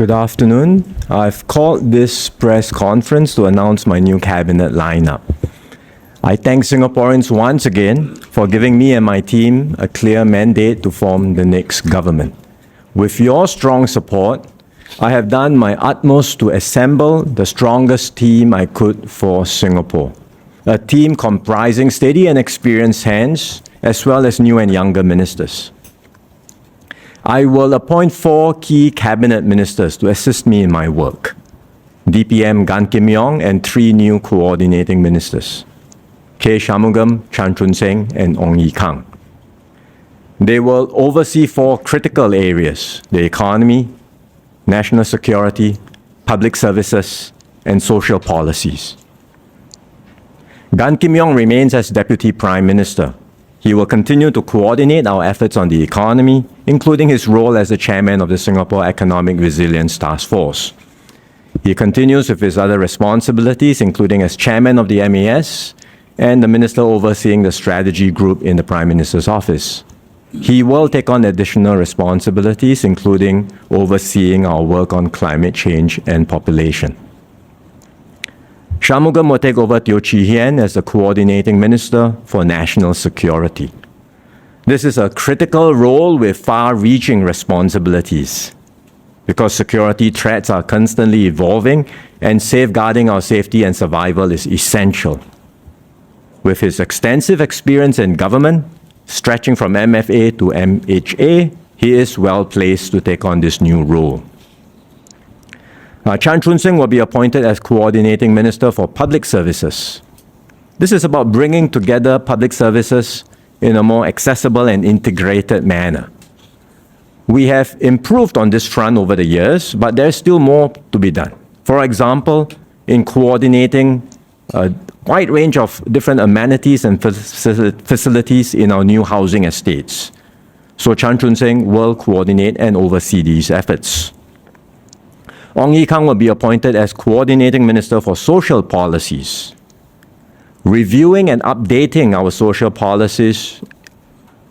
Good afternoon. I've called this press conference to announce my new cabinet lineup. I thank Singaporeans once again for giving me and my team a clear mandate to form the next government. With your strong support, I have done my utmost to assemble the strongest team I could for Singapore. A team comprising steady and experienced hands, as well as new and younger ministers. I will appoint 4 key cabinet ministers to assist me in my work. DPM Gan Kim Yong and 3 new coordinating ministers. K. Shanmugam, Chan Chun Sing, and Ong Ye Kung. They will oversee 4 critical areas: the economy, national security, public services, and social policies. Gan Kim Yong remains as Deputy Prime Minister. He will continue to coordinate our efforts on the economy, including his role as the chairman of the Singapore Economic Resilience Task Force. He continues with his other responsibilities, including as chairman of the MAS and the minister overseeing the strategy group in the Prime Minister's office. He will take on additional responsibilities, including overseeing our work on climate change and population. Shanmugam will take over Teo Chee Hean as the coordinating minister for national security. This is a critical role with far-reaching responsibilities because security threats are constantly evolving and safeguarding our safety and survival is essential. With his extensive experience in government, stretching from MFA to MHA, he is well placed to take on this new role. Chan Chun Sing will be appointed as Coordinating Minister for Public Services. This is about bringing together public services in a more accessible and integrated manner. We have improved on this front over the years, but there's still more to be done. For example, in coordinating a wide range of different amenities and facilities in our new housing estates. So Chan Chun Sing will coordinate and oversee these efforts. Ong Ye Kung will be appointed as Coordinating Minister for Social Policies. Reviewing and updating our social policies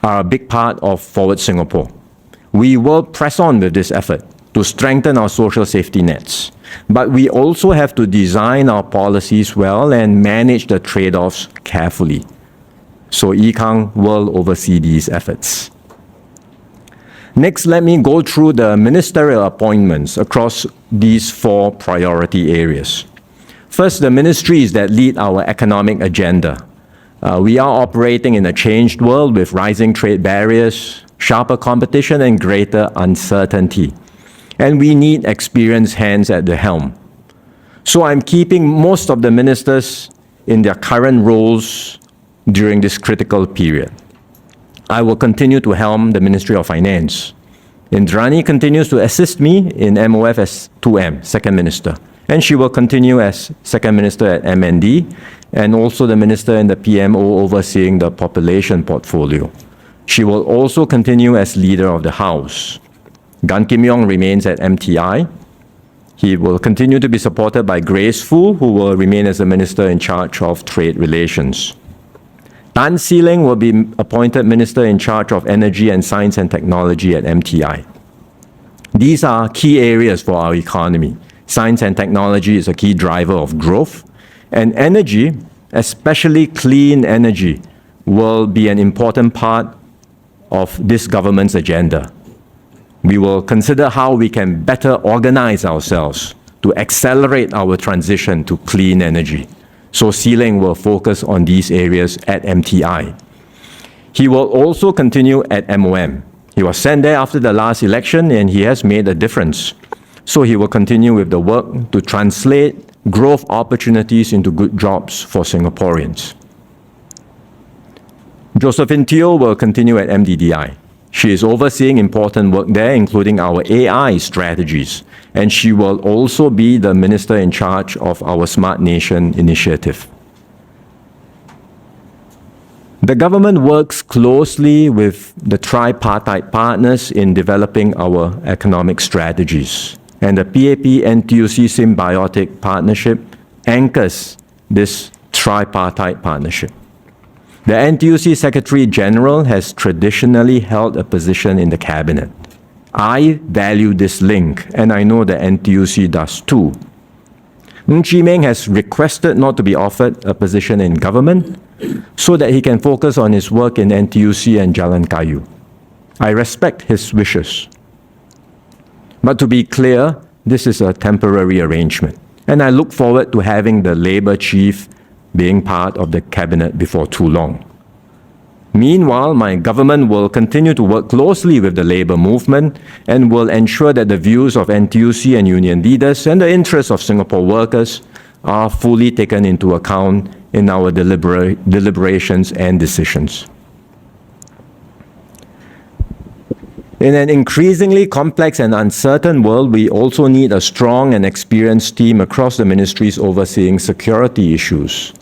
are a big part of Forward Singapore. We will press on with this effort to strengthen our social safety nets. But we also have to design our policies well and manage the trade-offs carefully. So Ye Kung will oversee these efforts. Next, let me go through the ministerial appointments across these 4 priority areas. First, the ministries that lead our economic agenda. We are operating in a changed world with rising trade barriers, sharper competition, and greater uncertainty. And we need experienced hands at the helm. So I'm keeping most of the ministers in their current roles during this critical period. I will continue to helm the Ministry of Finance. Indrani continues to assist me in MOF as 2M, Second Minister. And she will continue as Second Minister at MND and also the Minister in the PMO overseeing the population portfolio. She will also continue as Leader of the House. Gan Kim Yong remains at MTI. He will continue to be supported by Grace Fu, who will remain as the Minister in charge of Trade Relations. Tan See Leng will be appointed Minister in charge of Energy and Science and Technology at MTI. These are key areas for our economy. Science and technology is a key driver of growth, and energy, especially clean energy, will be an important part of this government's agenda. We will consider how we can better organize ourselves to accelerate our transition to clean energy. So See Leng will focus on these areas at MTI. He will also continue at MOM. He was sent there after the last election and he has made a difference. So he will continue with the work to translate growth opportunities into good jobs for Singaporeans. Josephine Teo will continue at MDDI. She is overseeing important work there, including our AI strategies, and she will also be the minister in charge of our Smart Nation initiative. The government works closely with the tripartite partners in developing our economic strategies, and the PAP-NTUC symbiotic partnership anchors this tripartite partnership. The NTUC Secretary General has traditionally held a position in the cabinet. I value this link, and I know that NTUC does too. Ng Chee Meng has requested not to be offered a position in government so that he can focus on his work in NTUC and Jalan Kayu. I respect his wishes. But to be clear, this is a temporary arrangement, and I look forward to having the Labour chief being part of the cabinet before too long. Meanwhile, my government will continue to work closely with the labour movement and will ensure that the views of NTUC and union leaders and the interests of Singapore workers are fully taken into account in our deliberations and decisions. In an increasingly complex and uncertain world, we also need a strong and experienced team across the ministries overseeing security issues,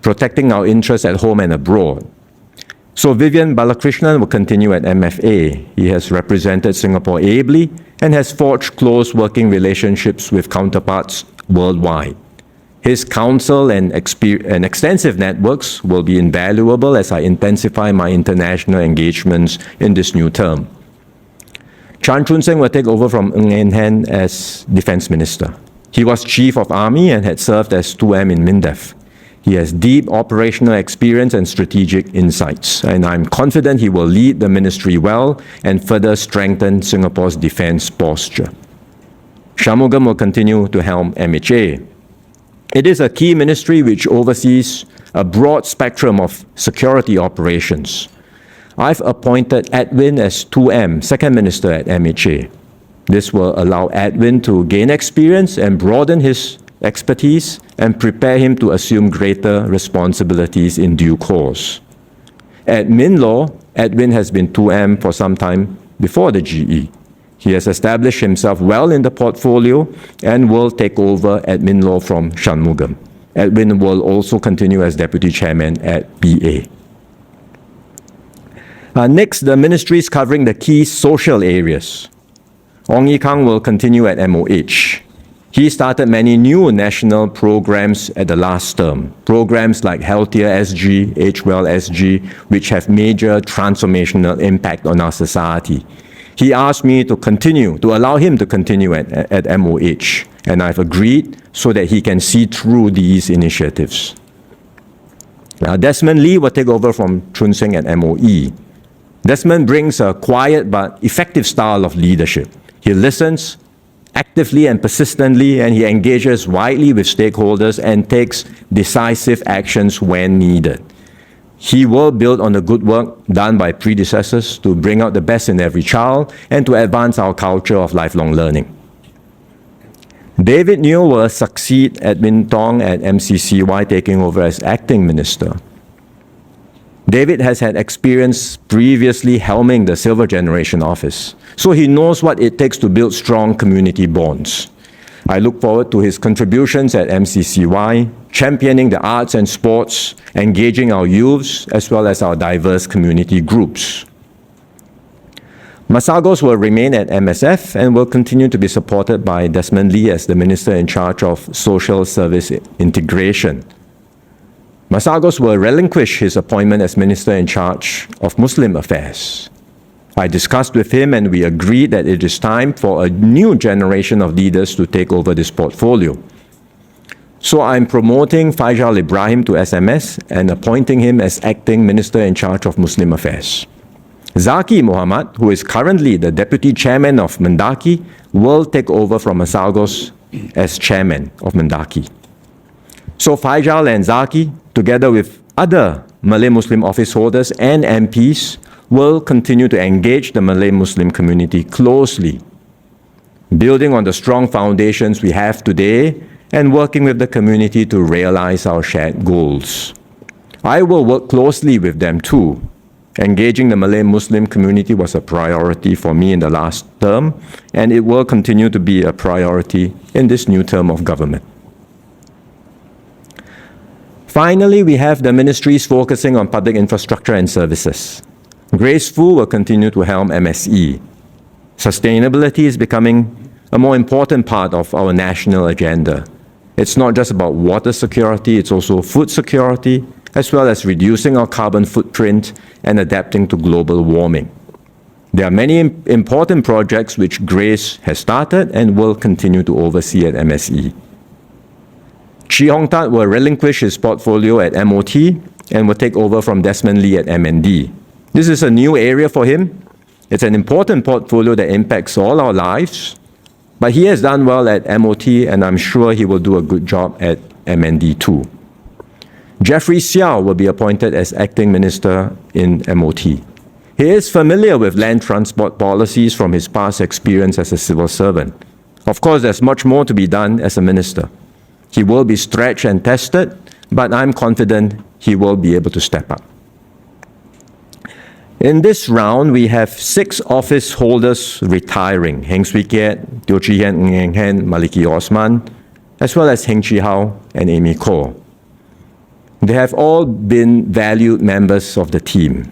protecting our interests at home and abroad. So Vivian Balakrishnan will continue at MFA. He has represented Singapore ably and has forged close working relationships with counterparts worldwide. His counsel and extensive networks will be invaluable as I intensify my international engagements in this new term. Chan Chun Sing will take over from Ng Eng Hen as Defence Minister. He was Chief of Army and had served as 2M in MINDEF. He has deep operational experience and strategic insights, and I'm confident he will lead the ministry well and further strengthen Singapore's defence posture. Shanmugam will continue to helm MHA. It is a key ministry which oversees a broad spectrum of security operations. I've appointed Edwin as 2M, Second Minister at MHA. This will allow Edwin to gain experience and broaden his expertise and prepare him to assume greater responsibilities in due course. At MINLAW, Edwin has been 2M for some time before the GE. He has established himself well in the portfolio and will take over at MINLAW from Shanmugam. Edwin will also continue as Deputy Chairman at BA. Next, the ministries covering the key social areas. Ong Ye Kung will continue at MOH. He started many new national programs at the last term. Programs like Healthier SG, Age Well SG, which have major transformational impact on our society. He asked me to allow him to continue at MOH, and I've agreed so that he can see through these initiatives. Now, Desmond Lee will take over from Chun Sing at MOE. Desmond brings a quiet but effective style of leadership. He listens actively and persistently, and he engages widely with stakeholders and takes decisive actions when needed. He will build on the good work done by predecessors to bring out the best in every child and to advance our culture of lifelong learning. David Neo will succeed Edwin Tong at MCCY, taking over as acting minister. David has had experience previously helming the Silver Generation Office, so he knows what it takes to build strong community bonds. I look forward to his contributions at MCCY, championing the arts and sports, engaging our youths, as well as our diverse community groups. Masagos will remain at MSF and will continue to be supported by Desmond Lee as the Minister in charge of Social Service Integration. Masagos will relinquish his appointment as Minister in charge of Muslim Affairs. I discussed with him and we agreed that it is time for a new generation of leaders to take over this portfolio. So I'm promoting Faisal Ibrahim to SMS and appointing him as acting Minister in charge of Muslim Affairs. Zaki Muhammad, who is currently the Deputy Chairman of Mendaki, will take over from Masagos as Chairman of Mendaki. So Faisal and Zaki, together with other Malay Muslim office holders and MPs, will continue to engage the Malay Muslim community closely, building on the strong foundations we have today and working with the community to realize our shared goals. I will work closely with them too. Engaging the Malay Muslim community was a priority for me in the last term, and it will continue to be a priority in this new term of government. Finally, we have the ministries focusing on public infrastructure and services. Grace Fu will continue to helm MSE. Sustainability is becoming a more important part of our national agenda. It's not just about water security, it's also food security, as well as reducing our carbon footprint and adapting to global warming. There are many important projects which Grace has started and will continue to oversee at MSE. Chee Hong Tat will relinquish his portfolio at MOT and will take over from Desmond Lee at MND. This is a new area for him. It's an important portfolio that impacts all our lives, but he has done well at MOT, and I'm sure he will do a good job at MND too. Jeffrey Xiao will be appointed as acting minister in MOT. He is familiar with land transport policies from his past experience as a civil servant. Of course, there's much more to be done as a minister. He will be stretched and tested, but I'm confident he will be able to step up. In this round, we have 6 office holders retiring: Heng Swee Keat, Teo Chee Hean, Ng Eng Hen, Maliki Osman, as well as Heng Chee Hao and Amy Khor. They have all been valued members of the team,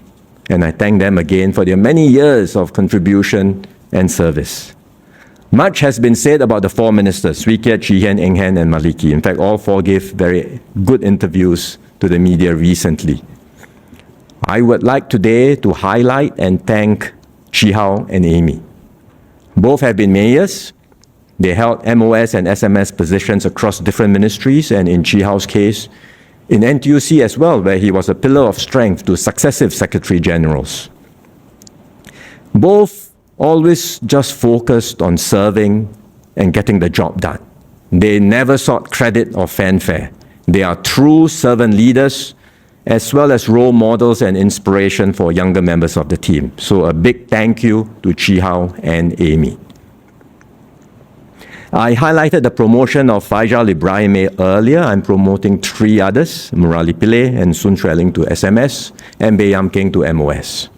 and I thank them again for their many years of contribution and service. Much has been said about the 4 ministers, Swee Keat, Chee Hean, Eng Hen, and Maliki. In fact, all 4 gave very good interviews to the media recently. I would like today to highlight and thank Chee Hao and Amy. Both have been mayors. They held MOS and SMS positions across different ministries, and in Chee Hao's case, in NTUC as well, where he was a pillar of strength to successive Secretary Generals. Both always just focused on serving and getting the job done. They never sought credit or fanfare. They are true servant leaders, as well as role models and inspiration for younger members of the team. So a big thank you to Chee Hao and Amy. I highlighted the promotion of Faisal Ibrahim earlier. I'm promoting 3 others, Murali Pillay and Sun Chueling to SMS, and Baey Yam Keng to MOS.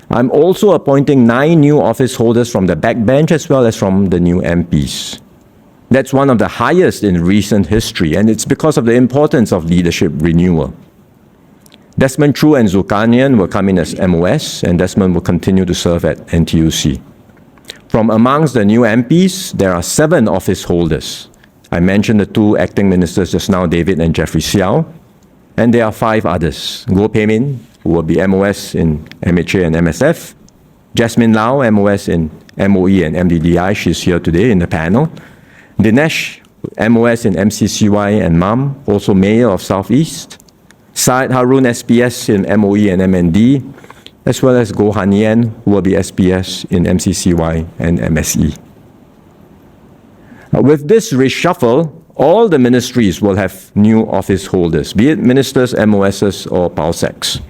I'm also appointing 9 new office holders from the backbench as well as from the new MPs. That's one of the highest in recent history, and it's because of the importance of leadership renewal. Desmond Chu and Zulkarnain will come in as MOS, and Desmond will continue to serve at NTUC. From amongst the new MPs, there are 7 office holders. I mentioned the 2 acting ministers just now, David and Jeffrey Xiao, and there are 5 others. Goh Pei Min, who will be MOS in MHA and MSF. Jasmine Lau, MOS in MOE and MDDI, she's here today in the panel. Dinesh, MOS in MCCY and MUM, also Mayor of Southeast. Syed Harun, SPS in MOE and MND, as well as Goh Han Yen, who will be SPS in MCCY and MSE. With this reshuffle, all the ministries will have new office holders, be it ministers, MOSs, or PALSECs.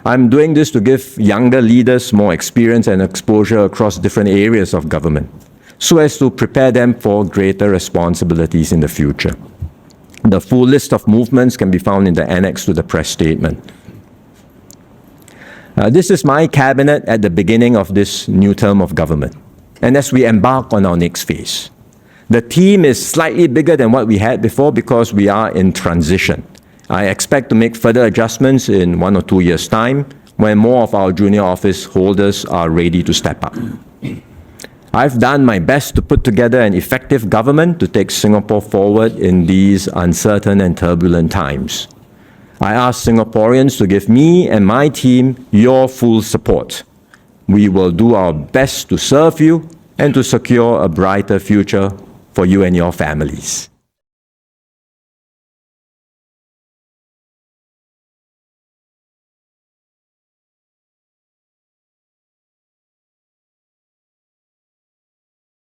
I'm doing this to give younger leaders more experience and exposure across different areas of government, so as to prepare them for greater responsibilities in the future. The full list of movements can be found in the annex to the press statement. This is my cabinet at the beginning of this new term of government, and as we embark on our next phase. The team is slightly bigger than what we had before because we are in transition. I expect to make further adjustments in 1 or 2 years' time when more of our junior office holders are ready to step up. I've done my best to put together an effective government to take Singapore forward in these uncertain and turbulent times. I ask Singaporeans to give me and my team your full support. We will do our best to serve you and to secure a brighter future for you and your families.